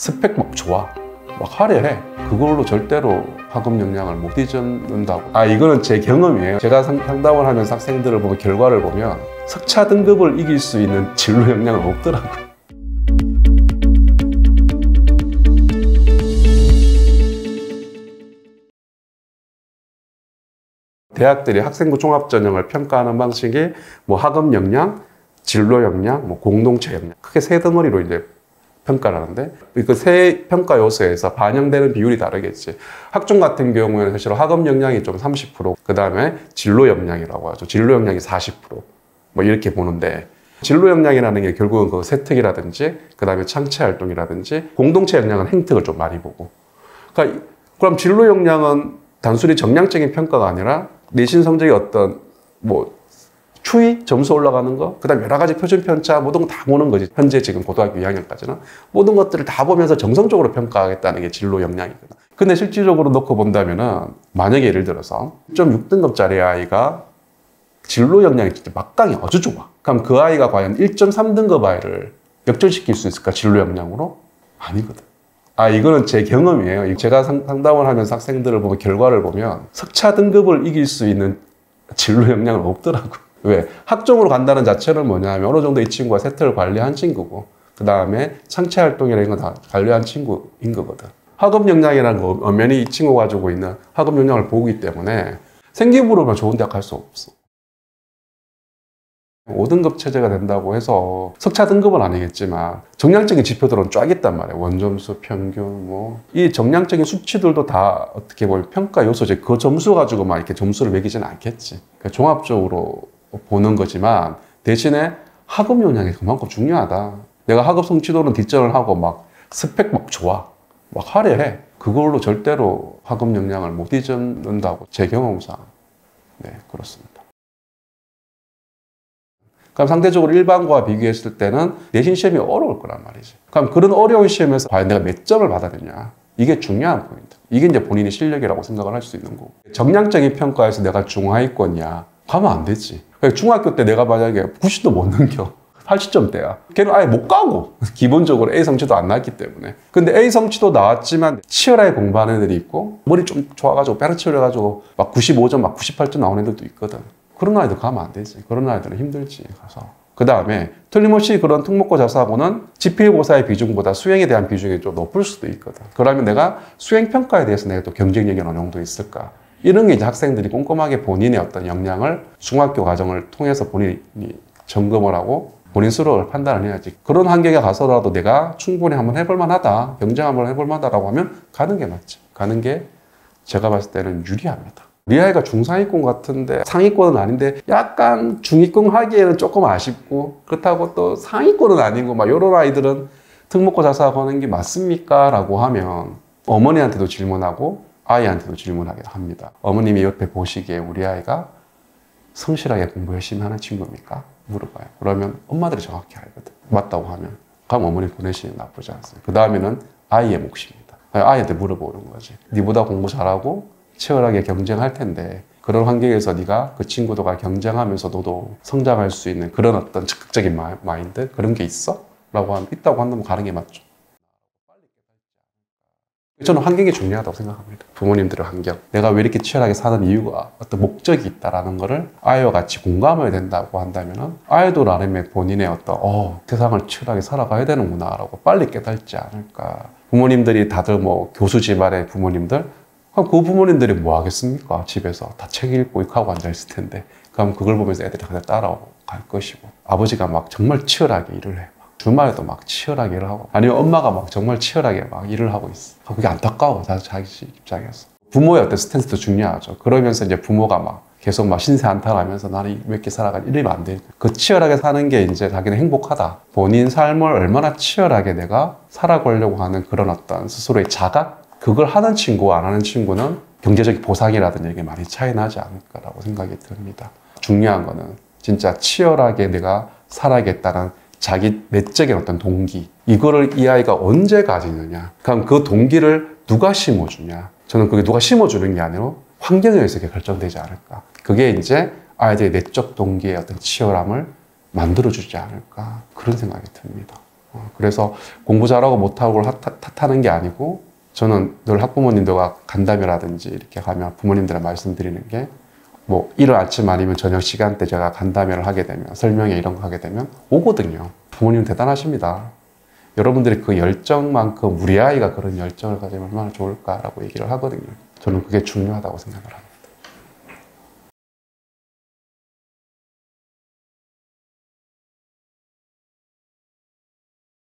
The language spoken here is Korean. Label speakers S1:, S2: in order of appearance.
S1: 스펙 막 좋아, 막 화려해. 그걸로 절대로 학업 역량을 못 잊는다고. 이거는 제 경험이에요. 제가 상담을 하면서 학생들을 보면 결과를 보면 석차 등급을 이길 수 있는 진로 역량은 없더라고요. 대학들이 학생부 종합전형을 평가하는 방식이 학업 역량, 진로 역량, 공동체 역량, 크게 세 덩어리로 이제 평가를 하는데, 그 세 평가 요소에서 반영되는 비율이 다르겠지. 학종 같은 경우에는 사실 학업 역량이 좀 30%, 그 다음에 진로 역량이라고 하죠. 진로 역량이 40%, 이렇게 보는데, 진로 역량이라는 게 결국은 그 세특이라든지, 그 다음에 창체 활동이라든지, 공동체 역량은 행특을 좀 많이 보고. 그러니까 그럼 진로 역량은 단순히 정량적인 평가가 아니라 내신 성적이 어떤 추이, 점수 올라가는 거, 그 다음에 여러 가지 표준 편차, 모든 거 다 보는 거지. 현재 지금 고등학교 2학년까지는. 모든 것들을 다 보면서 정성적으로 평가하겠다는 게 진로 역량이거든. 근데 실질적으로 놓고 본다면은, 만약에 예를 들어서 1.6등급짜리 아이가 진로 역량이 진짜 막강히 아주 좋아. 그럼 그 아이가 과연 1.3등급 아이를 역전시킬 수 있을까? 진로 역량으로? 아니거든. 이거는 제 경험이에요. 제가 상담을 하면서 학생들을 보면 결과를 보면 석차 등급을 이길 수 있는 진로 역량은 없더라고. 왜? 학종으로 간다는 자체는 뭐냐면 어느 정도 이 친구가 세트를 관리한 친구고, 그 다음에 창체 활동이라는 건 다 관리한 친구인 거거든. 학업 역량이라는 거 엄연히 이 친구가 가지고 있는 학업 역량을 보기 때문에 생기부로만 좋은 대학 갈 수 없어. 5등급 체제가 된다고 해서 석차 등급은 아니겠지만 정량적인 지표들은 쫙 있단 말이에요. 원점수, 평균, 이 정량적인 수치들도 다 어떻게 보면 평가 요소지. 그 점수 가지고 막 이렇게 점수를 매기지는 않겠지. 그러니까 종합적으로 보는 거지만 대신에 학업 역량이 그만큼 중요하다. 내가 학업 성취도는 뒷전을 하고 막 스펙 막 좋아, 막 화려해. 그걸로 절대로 학업 역량을 못 잊는다고 제 경험상. 네, 그렇습니다. 그럼 상대적으로 일반고와 비교했을 때는 내신 시험이 어려울 거란 말이지. 그럼 그런 어려운 시험에서 과연 내가 몇 점을 받아내냐? 이게 중요한 포인트. 이게 이제 본인의 실력이라고 생각을 할 수 있는 거고. 정량적인 평가에서 내가 중하위권이야? 가면 안 되지. 중학교 때 내가 만약에 90도 못 넘겨. 80점대야. 걔는 아예 못 가고. 기본적으로 A 성취도 안 나왔기 때문에. 근데 A 성취도 나왔지만 치열하게 공부하는 애들이 있고, 머리 좀 좋아가지고, 빼라치려가지고, 막 95점, 막 98점 나오는 애들도 있거든. 그런 아이들 가면 안 되지. 그런 아이들은 힘들지, 가서. 그 다음에 틀림없이 그런 특목고 자사고는 지필고사의 비중보다 수행에 대한 비중이 좀 높을 수도 있거든. 그러면 내가 수행평가에 대해서 내가 또 경쟁력이 어느 정도 있을까? 이런 게 이제 학생들이 꼼꼼하게 본인의 어떤 역량을 중학교 과정을 통해서 본인이 점검을 하고 본인 스스로 판단을 해야지. 그런 환경에 가서라도 내가 충분히 한번 해볼 만하다, 경쟁 한번 해볼 만하다고 하면 가는 게 맞죠. 가는 게 제가 봤을 때는 유리합니다. 우리 아이가 중상위권 같은데 상위권은 아닌데 약간 중위권 하기에는 조금 아쉽고, 그렇다고 또 상위권은 아니고 막 이런 아이들은 특목고 자사 거는 게 맞습니까? 라고 하면 어머니한테도 질문하고 아이한테도 질문하게 합니다. 어머님이 옆에 보시기에 우리 아이가 성실하게 공부 열심히 하는 친구입니까? 물어봐요. 그러면 엄마들이 정확히 알거든. 맞다고 하면 그럼 어머니 보내시면 나쁘지 않습니다. 그 다음에는 아이의 몫입니다. 아이한테 물어보는 거지. 니보다 공부 잘하고 치열하게 경쟁할 텐데 그런 환경에서 네가 그 친구들과 경쟁하면서 너도 성장할 수 있는 그런 어떤 적극적인 마인드, 그런 게 있어? 라고 하면 있다고 한다면 가는 게 맞죠. 저는 환경이 중요하다고 생각합니다. 부모님들의 환경. 내가 왜 이렇게 치열하게 사는 이유가 어떤 목적이 있다라는 거를 아이와 같이 공감해야 된다고 한다면 아이도 나름의 본인의 어떤 세상을 치열하게 살아가야 되는구나 라고 빨리 깨닫지 않을까. 부모님들이 다들 교수 집안의 부모님들, 그럼 그 부모님들이 뭐 하겠습니까? 집에서 다 책 읽고 하고 앉아있을 텐데. 그럼 그걸 보면서 애들이 그냥 따라갈 것이고. 아버지가 막 정말 치열하게 일을 해. 주말에도 막 치열하게 일을 하고. 아니면 엄마가 막 정말 치열하게 막 일을 하고 있어. 그게 안타까워. 자기 입장에서. 부모의 어떤 스탠스도 중요하죠. 그러면서 이제 부모가 막 계속 막 신세한탄하면서 나는 왜 이렇게 살아가지? 이러면 안 돼. 그 치열하게 사는 게 이제 자기는 행복하다. 본인 삶을 얼마나 치열하게 내가 살아가려고 하는 그런 어떤 스스로의 자각? 그걸 하는 친구와 안 하는 친구는 경제적 보상이라든지 이게 많이 차이 나지 않을까라고 생각이 듭니다. 중요한 거는 진짜 치열하게 내가 살아야겠다는 자기 내적인 어떤 동기, 이거를 이 아이가 언제 가지느냐. 그럼 그 동기를 누가 심어주냐. 저는 그게 누가 심어주는 게 아니라 환경에 의해서 결정되지 않을까. 그게 이제 아이들의 내적 동기의 어떤 치열함을 만들어주지 않을까. 그런 생각이 듭니다. 그래서 공부 잘하고 못하고를 탓하는 게 아니고 저는 늘 학부모님들과 간담회라든지 이렇게 가면 부모님들한테 말씀드리는 게 뭐 이른 아침 아니면 저녁 시간대 제가 간담회를 하게 되면 설명회 이런 거 하게 되면 오거든요. 부모님 대단하십니다. 여러분들이 그 열정만큼 우리 아이가 그런 열정을 가지면 얼마나 좋을까라고 얘기를 하거든요. 저는 그게 중요하다고 생각을 합니다.